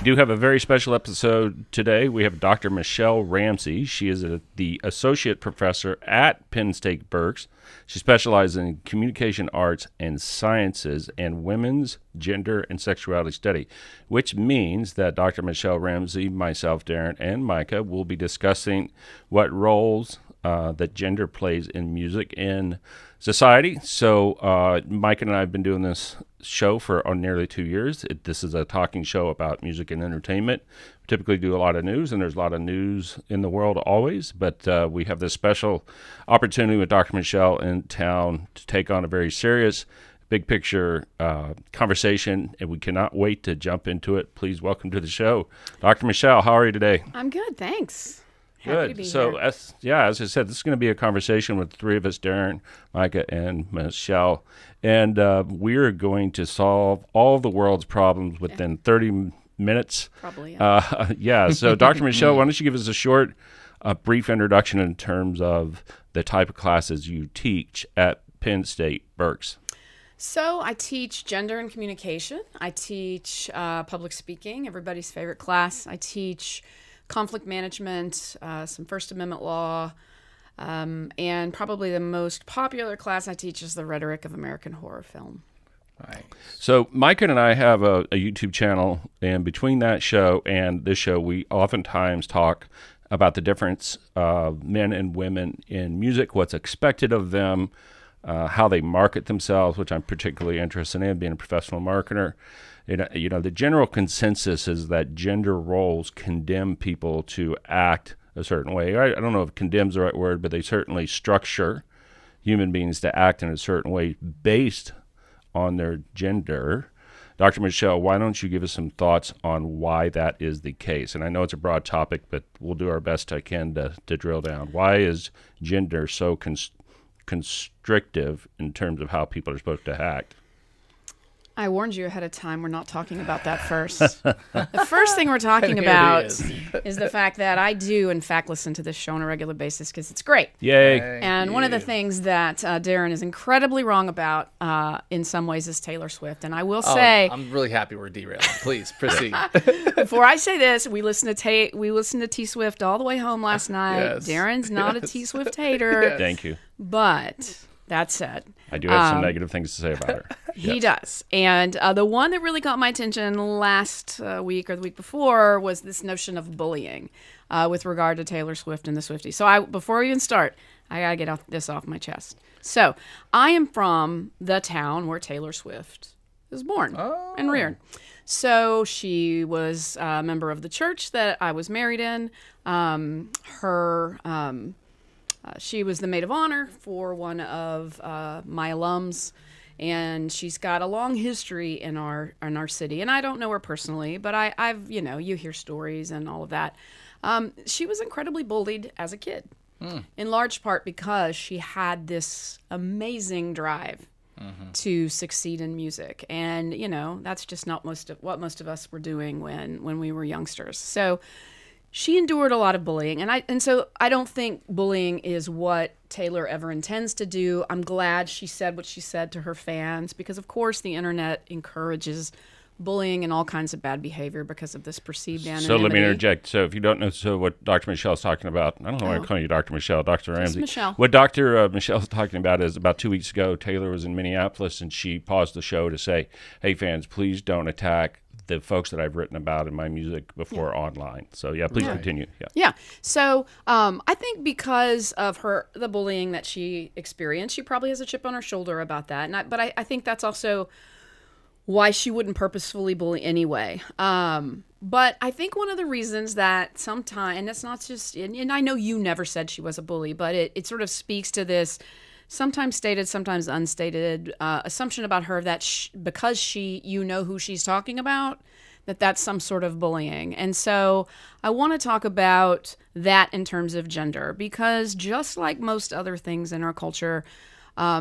do have a very special episode today. We have Dr. Michele Ramsay. She is the associate professor at Penn State Berks. She specializes in communication arts and sciences and women's gender and sexuality study, which means that Dr. Michele Ramsay, myself, Darren, and Micah will be discussing what roles that gender plays in music in society. So Mike and I have been doing this show for nearly 2 years. This is a talking show about music and entertainment. We typically do a lot of news, and there's a lot of news in the world always, but we have this special opportunity with Dr. Michele in town to take on a very serious, big picture conversation, and we cannot wait to jump into it. Please welcome to the show, Dr. Michele. How are you today? I'm good, thanks. Happy to be So, here. as I said, this is going to be a conversation with the three of us, Darren, Micah, and Michele, and we're going to solve all the world's problems within 30 minutes. Probably, yeah. So, Dr. Michele, why don't you give us a short, brief introduction in terms of the type of classes you teach at Penn State Berks? So I teach gender and communication. I teach public speaking, everybody's favorite class. I teach conflict management, some First Amendment law, and probably the most popular class I teach is the rhetoric of American horror film. Right. So Micah and I have a YouTube channel, and between that show and this show, we oftentimes talk about the difference of men and women in music, what's expected of them, how they market themselves, which I'm particularly interested in, being a professional marketer. You know, the general consensus is that gender roles condemn people to act a certain way. I don't know if condemn is the right word, but they certainly structure human beings to act in a certain way based on their gender. Dr. Michele, why don't you give us some thoughts on why that is the case? And I know it's a broad topic, but we'll do our best I can to drill down. Why is gender so constrictive in terms of how people are supposed to act? I warned you ahead of time. We're not talking about that first. The first thing we're talking about is the fact that I do, in fact, listen to this show on a regular basis because it's great. Yay. And one of the things that Darren is incredibly wrong about in some ways is Taylor Swift. And I will say... I'm really happy we're derailing. Please, proceed. Before I say this, we listened to T Swift all the way home last night. Yes. Darren's not a T Swift hater. Yes. Thank you. But that said... I do have some negative things to say about her. He does. And the one that really got my attention last week or the week before was this notion of bullying with regard to Taylor Swift and the Swifties. So before we even start, I got to get this off my chest. So I am from the town where Taylor Swift was born and reared. So she was a member of the church that I was married in. She was the maid of honor for one of my alums, and she's got a long history in our city. And I don't know her personally, but I've you hear stories and all of that. She was incredibly bullied as a kid, in large part because she had this amazing drive to succeed in music, and that's just not what most of us were doing when we were youngsters. So she endured a lot of bullying, and so I don't think bullying is what Taylor ever intends to do. I'm glad she said what she said to her fans because, of course, the internet encourages bullying and all kinds of bad behavior because of this perceived anonymity. So let me interject. So if you don't know what Dr. Michele's talking about, I don't know why I'm calling you Dr. Michele, Dr. Ramsay. Michele. What Dr. Michelle's talking about is about 2 weeks ago, Taylor was in Minneapolis, and she paused the show to say, hey, fans, please don't attack the folks that I've written about in my music before online. So yeah, please continue. Yeah. So I think because of the bullying that she experienced, she probably has a chip on her shoulder about that. But I think that's also why she wouldn't purposefully bully anyway. But I think one of the reasons that sometimes, and it's not just, and I know you never said she was a bully, but it sort of speaks to this sometimes stated, sometimes unstated assumption about her that because you know who she's talking about, that's some sort of bullying. And so I want to talk about that in terms of gender, because just like most other things in our culture,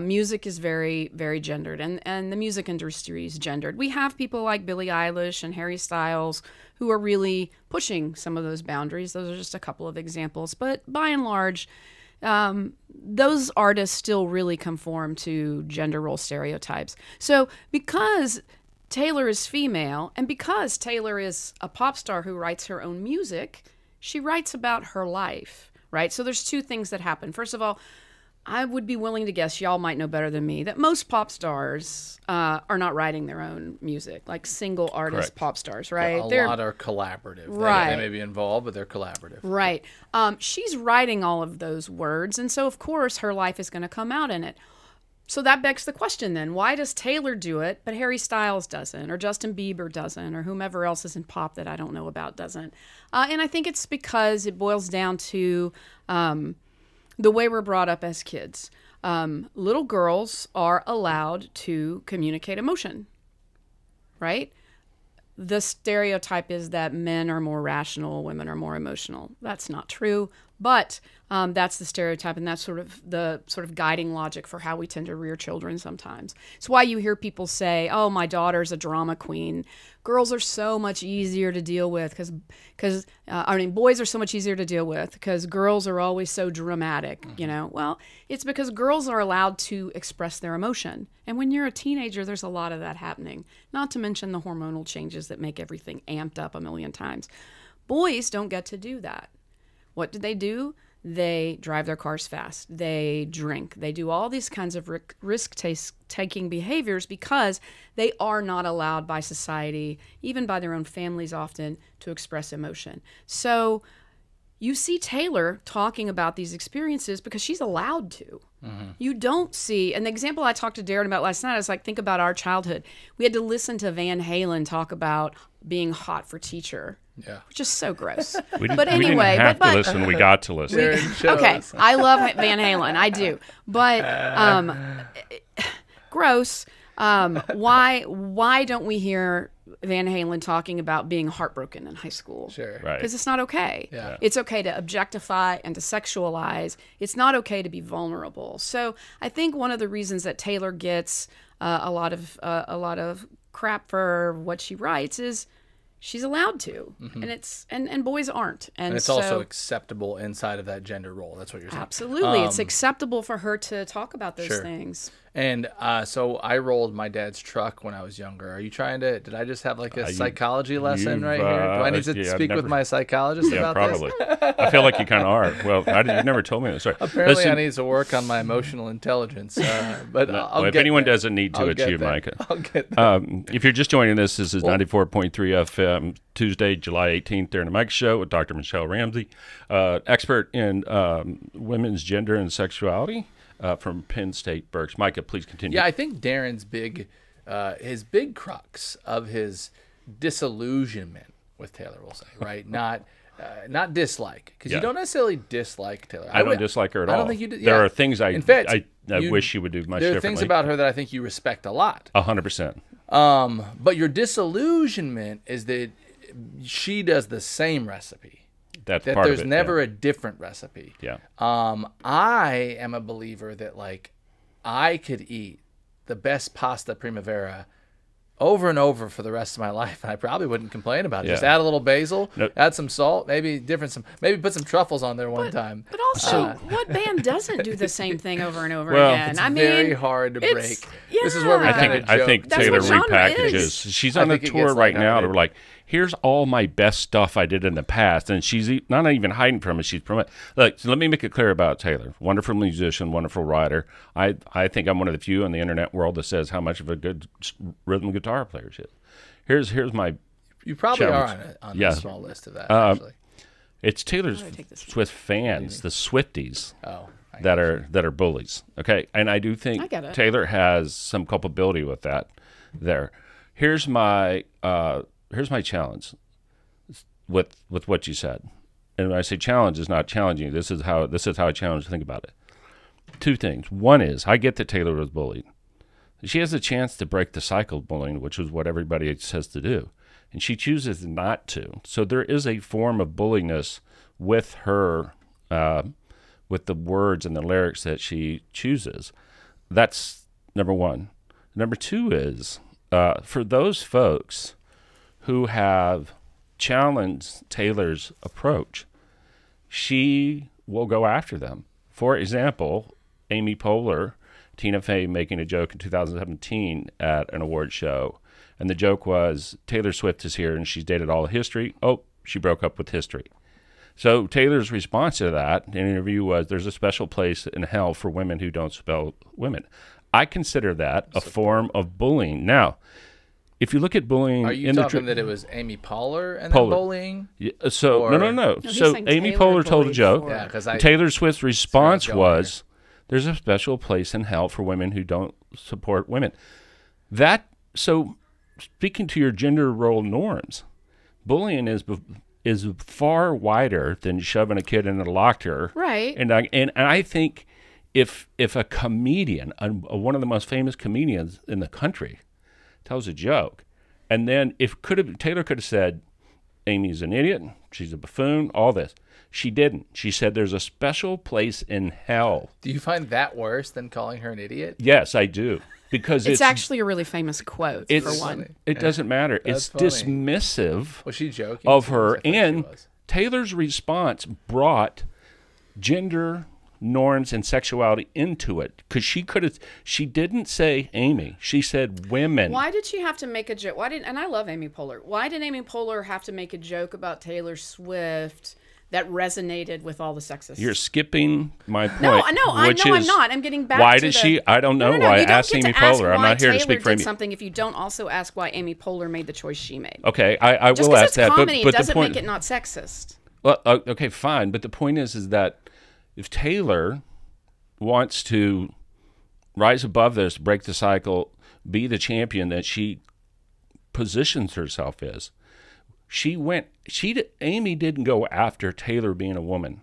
music is very, very gendered, and the music industry is gendered. We have people like Billie Eilish and Harry Styles who are really pushing some of those boundaries. Those are just a couple of examples. But by and large, those artists still really conform to gender role stereotypes. So because Taylor is female, and because Taylor is a pop star who writes her own music, she writes about her life, right? So there's two things that happen. First of all, I would be willing to guess, y'all might know better than me, that most pop stars are not writing their own music, like single artist Correct. pop stars, right? A lot are collaborative. Right. They may be involved, but they're collaborative. Right. She's writing all of those words, and so of course her life is going to come out in it. So that begs the question then, why does Taylor do it, but Harry Styles doesn't, or Justin Bieber doesn't, or whomever else is in pop that I don't know about doesn't? And I think it's because it boils down to the way we're brought up as kids. Little girls are allowed to communicate emotion, right? The stereotype is that men are more rational, women are more emotional. That's not true, but that's the stereotype, and that's sort of the guiding logic for how we tend to rear children sometimes. It's why you hear people say, "Oh, my daughter's a drama queen." Girls are so much easier to deal with because boys are so much easier to deal with because girls are always so dramatic. You know, well, it's because girls are allowed to express their emotion, and when you're a teenager, there's a lot of that happening. Not to mention the hormonal changes that make everything amped up a million times. Boys don't get to do that. What do? They drive their cars fast. They drink. They do all these kinds of risk-taking behaviors because they are not allowed by society, even by their own families often, to express emotion. So you see Taylor talking about these experiences because she's allowed to. Mm-hmm. You don't see, and the example I talked to Darren about last night is like, think about our childhood. We had to listen to Van Halen talk about being hot for teacher. Yeah. Which is so gross. But anyway, we didn't have to listen. We got to listen. Okay, I love Van Halen. I do. But gross. Why don't we hear Van Halen talking about being heartbroken in high school? Sure. Right. Because it's not okay. Yeah. It's okay to objectify and to sexualize. It's not okay to be vulnerable. So I think one of the reasons that Taylor gets a lot of crap for what she writes is she's allowed to, and it's and boys aren't, and it's so, also acceptable inside of that gender role. That's what you're saying. Absolutely, it's acceptable for her to talk about those things. And so I rolled my dad's truck when I was younger. Are you trying to? Did I just have like a psychology lesson right here? Do I need to speak with my psychologist about probably. this? I feel like you kind of are. Well, you never told me that. Sorry. Apparently, Listen, I need to work on my emotional intelligence. But I'll if get anyone there. doesn't need to, I'll it's get you, there. Micah. I'll get there. If you're just joining us, this is 94.3 FM, Tuesday, July 18th, there in the Mike Show with Dr. Michele Ramsay, expert in women's gender and sexuality from Penn State Berks. Micah, please continue. Yeah, I think Darren's his big crux of his disillusionment with Taylor, we'll say, right? Not dislike, because you don't necessarily dislike Taylor. I don't dislike her at all. I don't think you do. There are things In fact, I wish she would do much differently. There are things about her that I think you respect a lot. 100%. But your disillusionment is that she does the same recipe. That's that part there's of it, never a different recipe. Yeah. I am a believer that like I could eat the best pasta primavera over and over for the rest of my life, and I probably wouldn't complain about it. Just add a little basil, add some salt, maybe put some truffles on there one time. But also, what band doesn't do the same thing over and over Well, again? It's very hard to break. Yeah. This is where we kind of I think That's Taylor what genre repackages. is. She's on a tour right now. They're like, here's all my best stuff I did in the past, and she's not even hiding from it. She's promoting. Look, so let me make it clear about Taylor. Wonderful musician, wonderful writer. I think I'm one of the few in the internet world that says how much of a good rhythm guitar player she is. Here's my. You probably challenge. are on a small list of that. Actually, it's Taylor's Swift fans, the Swifties. Oh. That are bullies, okay, and I do think Taylor has some culpability with that. There, here's my challenge with what you said, and when I say challenge, is not challenging you. This is how I challenge. Think about it. Two things. One is I get that Taylor was bullied. She has a chance to break the cycle of bullying, which is what everybody says to do, and she chooses not to. So there is a form of bulliness with her. With the words and the lyrics that she chooses. That's number one. Number two is for those folks who have challenged Taylor's approach, she will go after them. For example, Amy Poehler Tina Fey making a joke in 2017 at an award show. And the joke was, Taylor Swift is here and she's dated all of history. Oh, she broke up with history. So Taylor's response to that in an interview was, there's a special place in hell for women who don't spell women. I consider that a form of bullying. Now, if you look at bullying... Are you in talking that it was Amy Poehler and Poehler. then bullying? Yeah, so, no. No, So Amy Taylor Poehler told a bullied joke. for- Yeah, because Taylor Swift's response going was, there's a special place in hell for women who don't support women. So speaking to your gender role norms, bullying is far wider than shoving a kid in a locker. Right. And I think if a comedian, one of the most famous comedians in the country, tells a joke, and then Taylor could have said, Amy's an idiot, she's a buffoon, all this. She didn't. She said there's a special place in hell. Do you find that worse than calling her an idiot? Yes, I do. Because It's actually a really famous quote, for one. It doesn't matter. That's It's funny. dismissive Was she joking? of her. I thought she And was. Taylor's response brought gender norms and sexuality into it. Because she didn't say Amy. She said women. Why did she have to make a joke? And I love Amy Poehler. Why did Amy Poehler have to make a joke about Taylor Swift that resonated with all the sexists? You're skipping my point. No, I'm which is, not. I'm getting back why to did the- she? I don't know No, why. you don't Ask get Amy to ask Poehler. I'm why not here to Taylor speak for did Amy. something if you don't also ask why Amy Poehler made the choice she made. Okay, I Just will because ask it's that. comedy, But it the doesn't point. make it not sexist. Well, okay, fine. But the point is that if Taylor wants to rise above this, break the cycle, be the champion that she positions herself as, Amy didn't go after Taylor being a woman.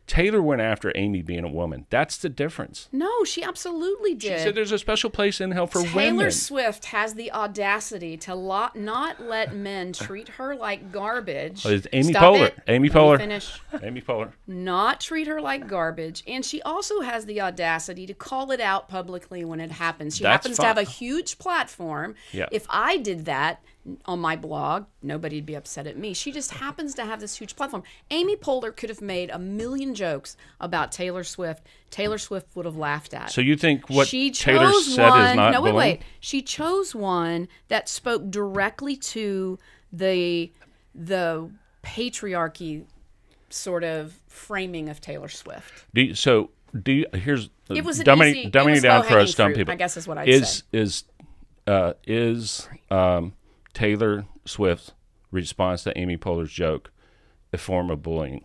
Taylor went after Amy being a woman. That's the difference. No, she absolutely She did. said there's a special place in hell for Taylor women. Swift has the audacity to not let men treat her like garbage. It's Amy Stop Poehler. it. Amy Let me Poehler. finish. Amy Poehler. Not treat her like garbage. And she also has the audacity to call it out publicly when it happens. She That's happens to have a fine. huge platform. Yeah. If I did that on my blog, nobody'd be upset at me. She just happens to have this huge platform. Amy Poehler could have made a million jokes about Taylor Swift. Taylor Swift would have laughed at. So you think what She Taylor chose said one, is not no, bullying? wait. She chose one that spoke directly to the patriarchy sort of framing of Taylor Swift. Here's It was an dumbing easy- dumbing it you was down for low-hanging us dumb fruit, people. I guess is what I'd say. Is Taylor Swift's response to Amy Poehler's joke a form of bullying?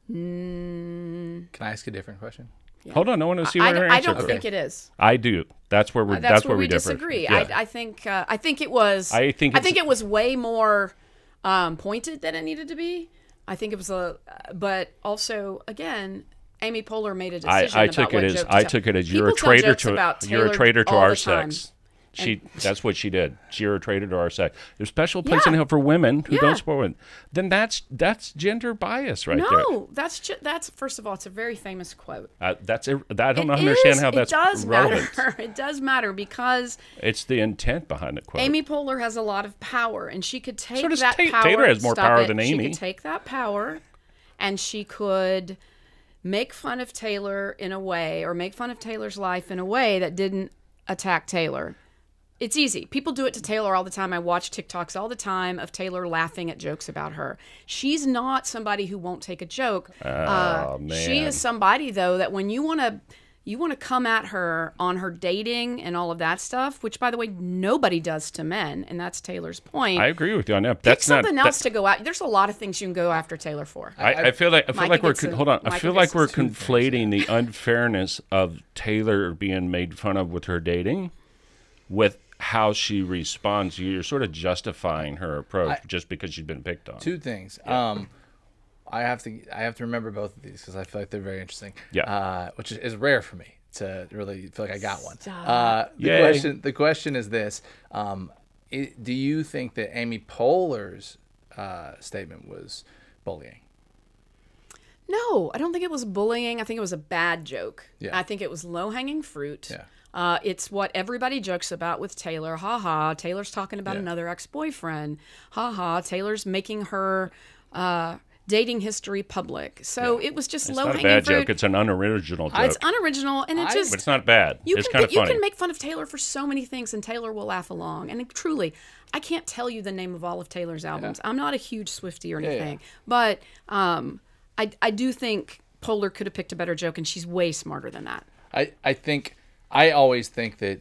Can I ask a different question? Hold on, I want to see what her I answer don't is. think it is. I do. That's where we're. That's where we we differ. disagree. Yeah. I think it was. I think it was way more pointed than it needed to be. I think it was but also again, Amy Poehler made a decision. I took about it what as joke to I tell. took it as People tell jokes about you're a Taylor traitor to all our the time. sex. That's what she did. You're a traitor to our sex. There's a special place in hell for women who don't support women. Then that's gender bias right there. No, that's first of all, it's a very famous quote. I don't understand how that's it does relevant. matter. It does matter because It's the intent behind the quote. Amy Poehler has a lot of power, and she could take So does that power. Taylor has more Stop power it. than She Amy. could take that power, and she could make fun of Taylor in a way, or make fun of Taylor's life in a way that didn't attack Taylor. It's easy. People do it to Taylor all the time. I watch TikToks all the time of Taylor laughing at jokes about her. She's not somebody who won't take a joke. Oh, man. She is somebody, though, that when you want to come at her on her dating and all of that stuff, which, by the way, nobody does to men, and that's Taylor's point. I agree with you on that. Pick something else to go out. There's a lot of things you can go after Taylor for. I feel like we're gets a- hold on. I Micah feel like gets we're two conflating the unfairness of Taylor being made fun of with her dating with how she responds. You're sort of justifying her approach just because she's been picked on. Two things. I have to remember both of these because I feel like they're very interesting. Yeah. Which is rare for me to really feel like I got one. Yay. The question is this: do you think that Amy Poehler's statement was bullying? No, I don't think it was bullying. I think it was a bad joke. Yeah. I think it was low-hanging fruit. Yeah. It's what everybody jokes about with Taylor. Ha ha, Taylor's talking about another ex-boyfriend. Ha ha, Taylor's making her dating history public. So it was just It's low not a hanging bad fruit. joke. It's an unoriginal joke. It's unoriginal, and it just but it's not bad. It's kind of you funny. can make fun of Taylor for so many things, and Taylor will laugh along. And truly, I can't tell you the name of all of Taylor's albums. I'm not a huge Swiftie or anything, but I do think Polar could have picked a better joke, and she's way smarter than that. I always think that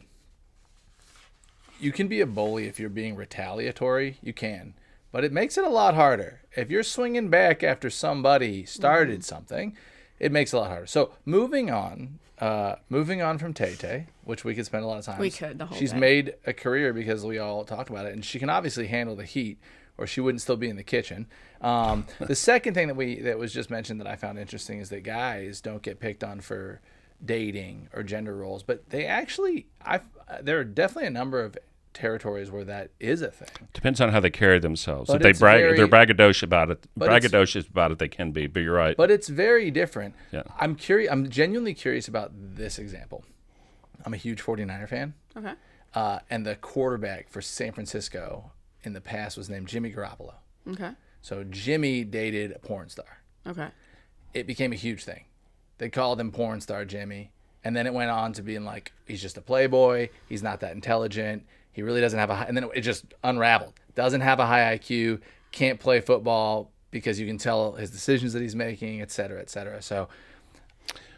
you can be a bully if you're being retaliatory. You can. But it makes it a lot harder. If you're swinging back after somebody started something, it makes it a lot harder. So moving on from Tay-Tay, which we could spend a lot of time. We could, the whole She's day. made a career because we all talked about it, and she can obviously handle the heat, or she wouldn't still be in the kitchen. The second thing that was just mentioned that I found interesting is that guys don't get picked on for dating or gender roles, but they actually, there are definitely a number of territories where that is a thing. Depends on how they carry themselves. But If they're braggadocious about it. Braggadocious about it, they can be. But you're right. But it's very different. Yeah. I'm genuinely curious about this example. I'm a huge 49er fan. Okay. And the quarterback for San Francisco in the past was named Jimmy Garoppolo. Okay. So Jimmy dated a porn star. Okay. It became a huge thing. They called him porn star Jimmy. And then it went on to being like, he's just a playboy. He's not that intelligent. He really doesn't have and then it just unraveled. Doesn't have a high IQ. Can't play football because you can tell his decisions that he's making, et cetera, et cetera. So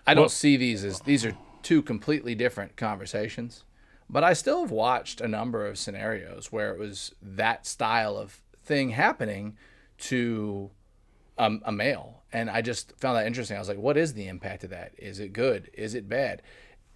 I don't see these are two completely different conversations. But I still have watched a number of scenarios where it was that style of thing happening to a male. And I just found that interesting. I was like, what is the impact of that? Is it good? Is it bad?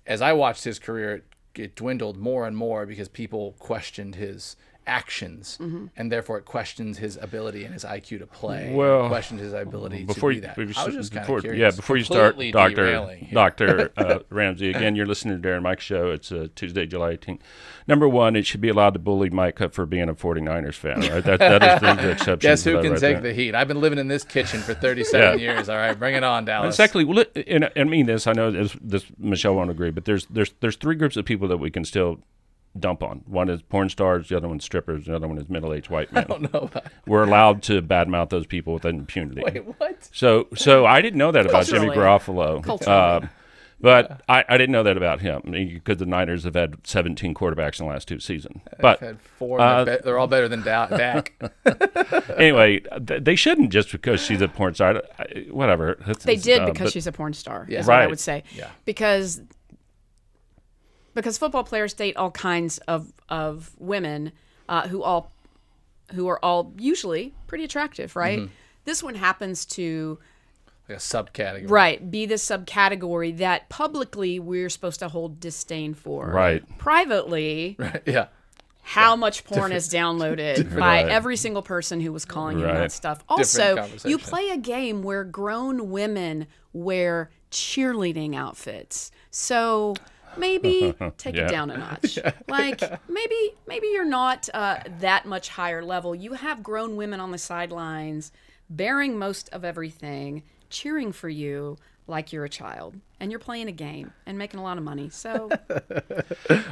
As I watched his career, it dwindled more and more because people questioned his actions, and therefore it questions his ability and his IQ to play. Well, questioned his ability to do that. I was just kind of curious. Yeah, before you start, Completely derailing. Dr. Ramsay, again, you're listening to Darren Mike's show. It's Tuesday, July 18th. Number one, it should be allowed to bully Mike for being a 49ers fan, right? That is the exception. Guess who to that can right take there. the heat? I've been living in this kitchen for 37 years. All right, bring it on, Dallas. Exactly. Well, and I mean this. I know this. Michelle won't agree, but there's three groups of people that we can still dump on. One is porn stars. The other one's strippers. The other one is middle-aged white men. I don't know about We're allowed to badmause those people with impunity. Wait, what? So I didn't know that about Jimmy Culturally. Garoppolo. Culturally. But I didn't know that about him because the Niners have had 17 quarterbacks in the last two seasons. But I've had four. They're all better than Dak. anyway, they shouldn't just because she's a porn star. Whatever. They did but- because she's a porn star. Yeah. Is what I Right. would say. Yeah. Because football players date all kinds of women who are all usually pretty attractive, right? Mm-hmm. This one happens to Like a subcategory. be this subcategory that publicly we're supposed to hold disdain for. Right. Privately, Yeah. how much porn is downloaded by Right. every single person who was calling you Right. that stuff. Also, conversation. you play a game where grown women wear cheerleading outfits. So maybe take Yeah. it down a notch. Like maybe you're not that much higher level. You have grown women on the sidelines bearing most of everything, cheering for you like you're a child, and you're playing a game and making a lot of money. So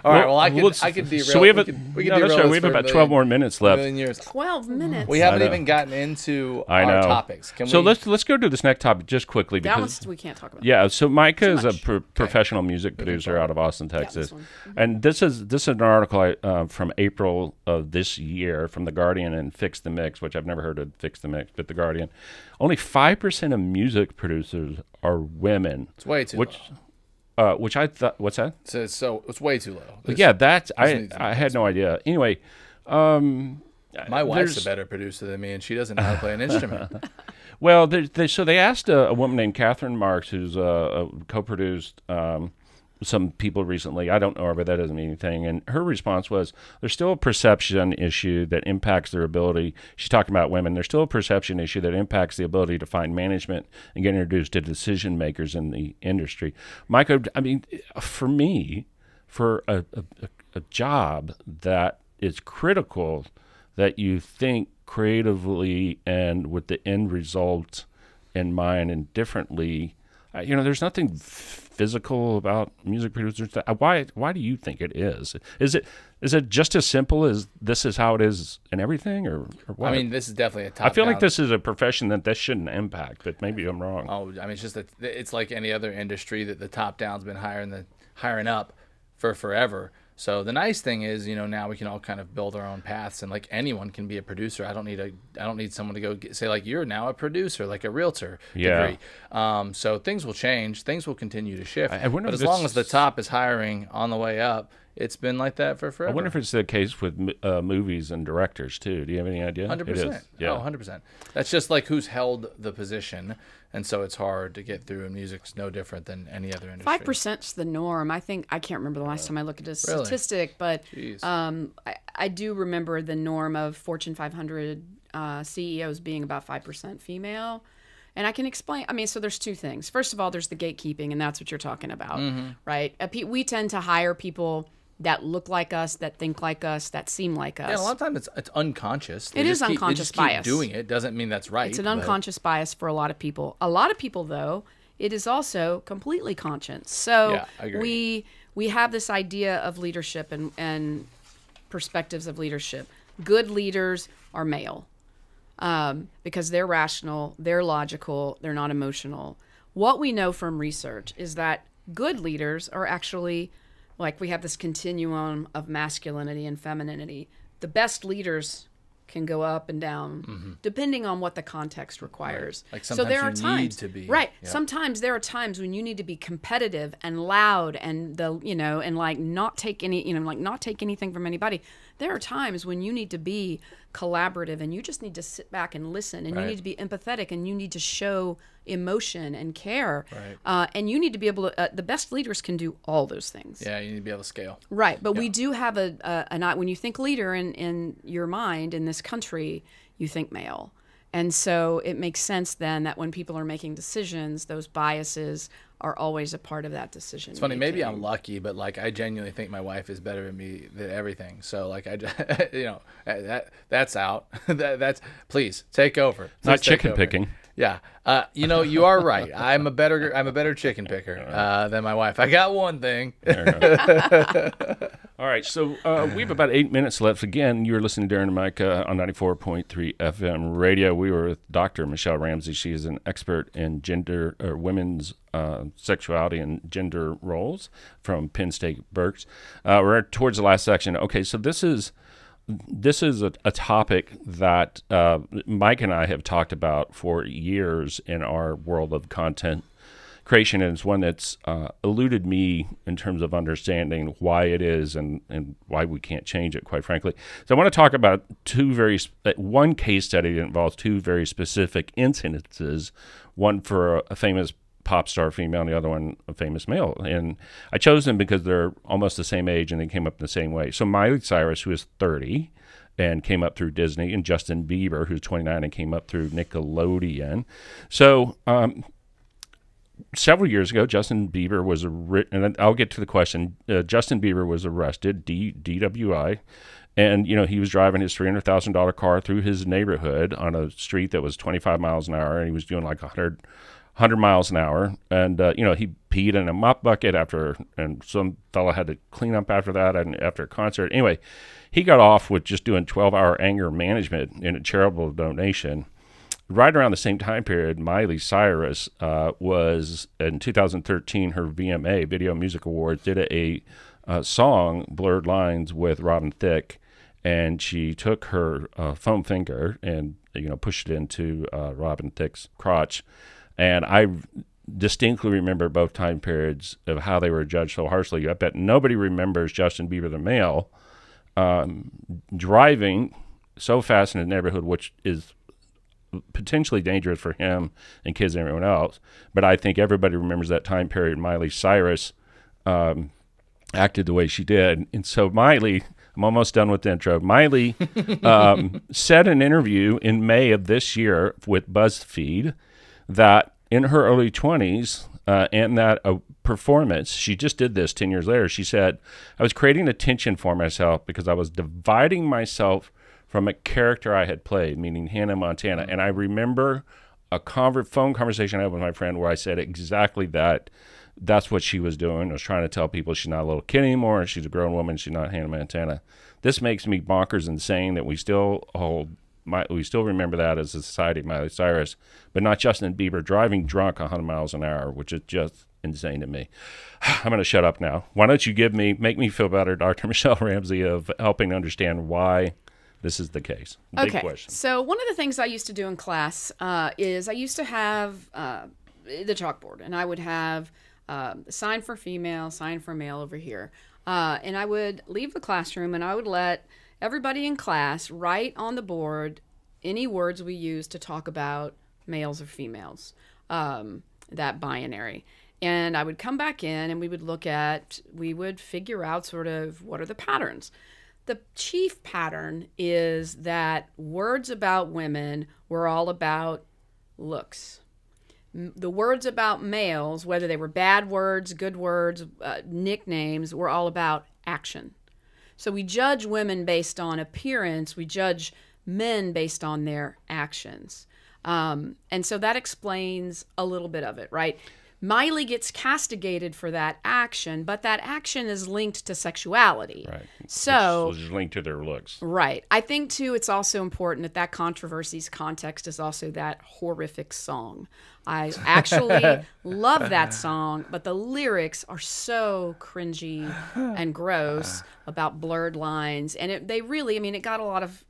All right. Well, I could derail. So we have we could no, derail that's right. this We have for about a 12 more minutes left. million years. 12 minutes. We haven't know. even gotten into I know. our topics. Can So we? let's go to this next topic just quickly that because one's we can't talk about. yeah. So Micah is a much. professional music producer out of Austin, Texas, this one. and this is an article from April of this year from The Guardian and Fix the Mix, which I've never heard of Fix the Mix, but The Guardian. Only 5% of music producers are women. It's way too Which I thought. What's that? low. So it's way too low. But yeah, that's needs to I had no idea. Anyway, My wife's there's- a better producer than me, and she doesn't know how to play an instrument. well, so they asked a woman named Catherine Marks, who's co-produced some people recently. I don't know her, but that doesn't mean anything. And her response was, there's still a perception issue that impacts their ability. She's talking about women. There's still a perception issue that impacts the ability to find management and get introduced to decision makers in the industry. Micah, I mean, for me, for a job that is critical, that you think creatively and with the end result in mind and differently, there's nothing physical about music producers. Why do you think it is? Is it just as simple as this is how it is and everything, or what? I mean, this is definitely a top. I feel like this is a profession that this shouldn't impact, but maybe I'm wrong. Oh, I mean, it's just that it's like any other industry that the top down's been hiring up for forever. So the nice thing is, now we can all kind of build our own paths, and like anyone can be a producer. I don't need someone to go say like you're now a producer, like a realtor degree. So things will change, things will continue to shift. But as long as the top is hiring on the way up, it's been like that for forever. I wonder if it's the case with movies and directors too. Do you have any idea? 100%. Yeah, 100%. That's just like who's held the position. And so it's hard to get through, and music's no different than any other industry. 5%'s the norm. I can't remember the last time I looked at a statistic, but I do remember the norm of Fortune 500 CEOs being about 5% female. And I can explain. I mean, so there's two things. First of all, there's the gatekeeping, and that's what you're talking about, right? We tend to hire people that look like us, that think like us, that seem like us. Yeah, a lot of times it's unconscious. It is unconscious bias. Keep doing it doesn't mean that's right. It's an unconscious bias for a lot of people. A lot of people, though, it is also completely conscious. So we have this idea of leadership and perspectives of leadership. Good leaders are male because they're rational, they're logical, they're not emotional. What we know from research is that good leaders are actually, like, we have this continuum of masculinity and femininity. The best leaders can go up and down depending on what the context requires. Right. Like sometimes so there are times, need to be. Right. Yep. Sometimes there are times when you need to be competitive and loud and and like not take anything from anybody. There are times when you need to be collaborative and you just need to sit back and listen, and you need to be empathetic, and you need to show emotion and care. Right. And you need to be able to, the best leaders can do all those things. Yeah, you need to be able to scale. Right. But we do have when you think leader in your mind in this country, you think male. And so it makes sense then that when people are making decisions, those biases are always a part of that decision. It's funny, maybe I'm lucky, but like I genuinely think my wife is better than me than everything. So like that's out. that's please take over. Please not chicken picking. Yeah. You are right. I'm a better chicken picker than my wife. I got one thing. All right, so we have about 8 minutes left. Again, you're listening to Darren and Micah on 94.3 FM radio. We were with Dr. Michele Ramsay. She is an expert in women's sexuality and gender roles from Penn State Berks. We're towards the last section. Okay, so this is a topic that Mike and I have talked about for years in our world of content creation, and it's one that's eluded me in terms of understanding why it is and why we can't change it, quite frankly. So I want to talk about one case study that involves two very specific incidences, one for a famous pop star female and the other one a famous male. And I chose them because they're almost the same age and they came up in the same way. So Miley Cyrus, who is 30 and came up through Disney, and Justin Bieber, who's 29 and came up through Nickelodeon. So several years ago, Justin Bieber was and I'll get to the question. Justin Bieber was arrested, DWI, and he was driving his $300,000 car through his neighborhood on a street that was 25 miles an hour, and he was doing like 100 miles an hour, and he peed in a mop bucket and some fella had to clean up after that, and after a concert. Anyway, he got off with just doing 12-hour anger management in a charitable donation. Right around the same time period, Miley Cyrus was, in 2013, her VMA, Video Music Awards, did a song, Blurred Lines, with Robin Thicke, and she took her foam finger and pushed it into Robin Thicke's crotch. And I distinctly remember both time periods of how they were judged so harshly. I bet nobody remembers Justin Bieber, the male, driving so fast in the neighborhood, which is potentially dangerous for him and kids and everyone else. But I think everybody remembers that time period Miley Cyrus acted the way she did. And so Miley, I'm almost done with the intro. Miley said in an interview in May of this year with BuzzFeed that in her early 20s and that a performance, she just did this 10 years later, she said, I was creating attention for myself because I was dividing myself from a character I had played, meaning Hannah Montana. And I remember phone conversation I had with my friend where I said exactly that. That's what she was doing. I was trying to tell people she's not a little kid anymore. She's a grown woman. She's not Hannah Montana. This makes me bonkers insane that we still remember that as a society, Miley Cyrus, but not Justin Bieber driving drunk 100 miles an hour, which is just insane to me. I'm going to shut up now. Why don't you make me feel better, Dr. Michele Ramsay, of helping understand why this is the case. Big question. So one of the things I used to do in class is I used to have the chalkboard, and I would have sign for female, sign for male over here. And I would leave the classroom and I would let everybody in class write on the board any words we use to talk about males or females, that binary. And I would come back in and we would figure out sort of what are the patterns. The chief pattern is that words about women were all about looks. The words about males, whether they were bad words, good words, nicknames, were all about action. So we judge women based on appearance. We judge men based on their actions. And so that explains a little bit of it, right? Miley gets castigated for that action, but that action is linked to sexuality. Right. So it's linked to their looks. Right. I think, too, it's also important that controversy's context is also that horrific song. I actually love that song, but the lyrics are so cringy and gross about blurred lines. And it got a lot of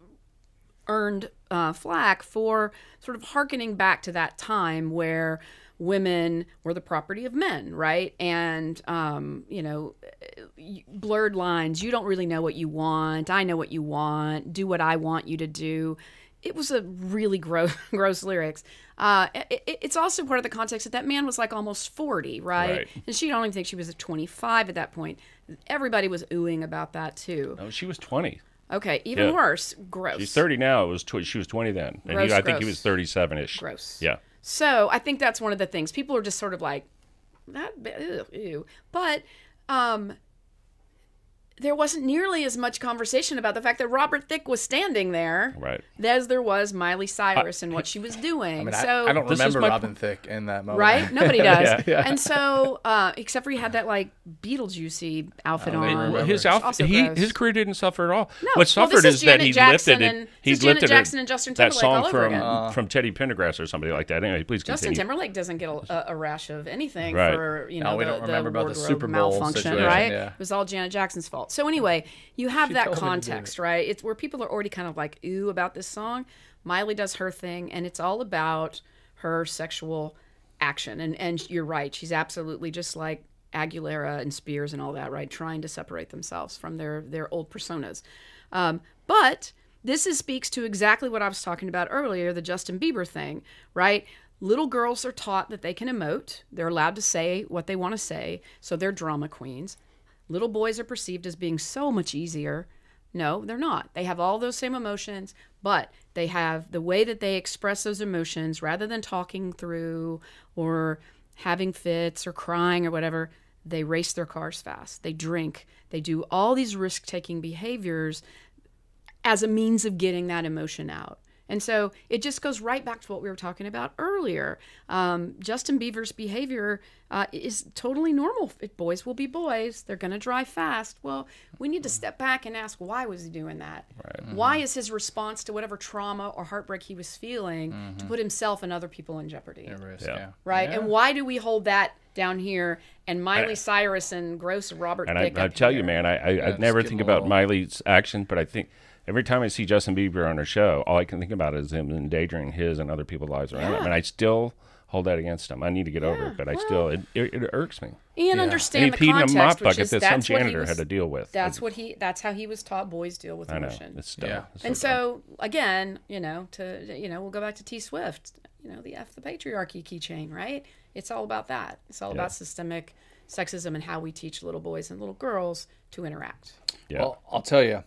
earned flack for sort of hearkening back to that time where women were the property of men, right? And, blurred lines, you don't really know what you want, I know what you want, do what I want you to do. It was a really gross lyrics. It's also part of the context that man was like almost 40, right? And she don't even think she was 25 at that point. Everybody was oohing about that too. No, she was 20. Okay, even worse, gross. She's 30 now. She was 20 then. And I think he was 37-ish. Gross. Yeah. So I think that's one of the things. People are just sort of like, ew. But there wasn't nearly as much conversation about the fact that Robert Thicke was standing there, right, as there was Miley Cyrus and what she was doing. I don't remember Robin Thicke in that moment. Right? Nobody does. Yeah. And so, except for he had that like Beetlejuicy outfit on. His outfit, his career didn't suffer at all. No. What suffered is that he lifted it. He lifted Jackson and Justin that Timberlake song all over again. from Teddy Pendergrass or somebody like that. Anyway, please continue. Justin Timberlake doesn't get a rash of anything right. for we don't remember about the Super Bowl malfunction, situation, right? Yeah. It was all Janet Jackson's fault. So anyway, you have that context, right? It's where people are already kind of like ooh about this song. Miley does her thing, and it's all about her sexual action. And you're right, she's absolutely just like Aguilera and Spears and all that, right? Trying to separate themselves from their old personas. But this speaks to exactly what I was talking about earlier, the Justin Bieber thing, right? Little girls are taught that they can emote. They're allowed to say what they want to say, so they're drama queens. Little boys are perceived as being so much easier. No, they're not. They have all those same emotions, but they have the way that they express those emotions rather than talking through or having fits or crying or whatever. They race their cars fast. They drink. They do all these risk-taking behaviors as a means of getting that emotion out. And so it just goes right back to what we were talking about earlier. Justin Bieber's behavior is totally normal. Boys will be boys. They're going to drive fast. Well, we need to step back and ask, why was he doing that? Right. Mm-hmm. Why is his response to whatever trauma or heartbreak he was feeling to put himself and other people in jeopardy? Right? Yeah. And why do we hold that down here and Miley Cyrus and gross Robert Thicke? And I tell you, man, I never think about Miley's action, but I think every time I see Justin Bieber on her show, all I can think about is him endangering his and other people's lives around him. And I still hold that against him. I need to get over it, but it irks me. And understand and he the peed context, in a mop which bucket is that some janitor had to deal with. That's how he was taught boys deal with emotion. It's dumb. And so again, we'll go back to T Swift, the F the patriarchy keychain, right? It's all about that. It's all about systemic sexism and how we teach little boys and little girls to interact. Yeah. Well, I'll tell you,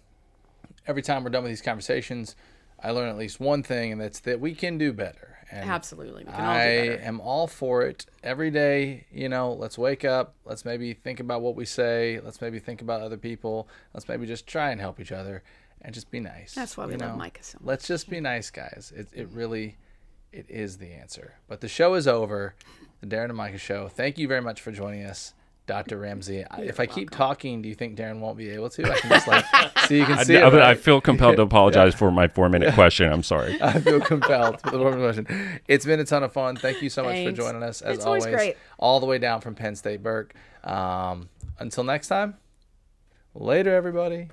every time we're done with these conversations, I learn at least one thing, and that's that we can do better. And absolutely. We can all do better. I am all for it. Every day, let's wake up. Let's maybe think about what we say. Let's maybe think about other people. Let's maybe just try and help each other and just be nice. That's why we love Micah so much. Let's just be nice, guys. it is the answer. But the show is over. The Darren and Micah Show. Thank you very much for joining us, Dr. Ramsay. If I keep talking, do you think Darren won't be able to? I can just so you can see it. I feel compelled to apologize for my 4-minute question. I'm sorry. I feel compelled for the 4-minute question. It's been a ton of fun. Thank you so much for joining us, as it's always. Great. All the way down from Penn State Burke. Until next time, later, everybody.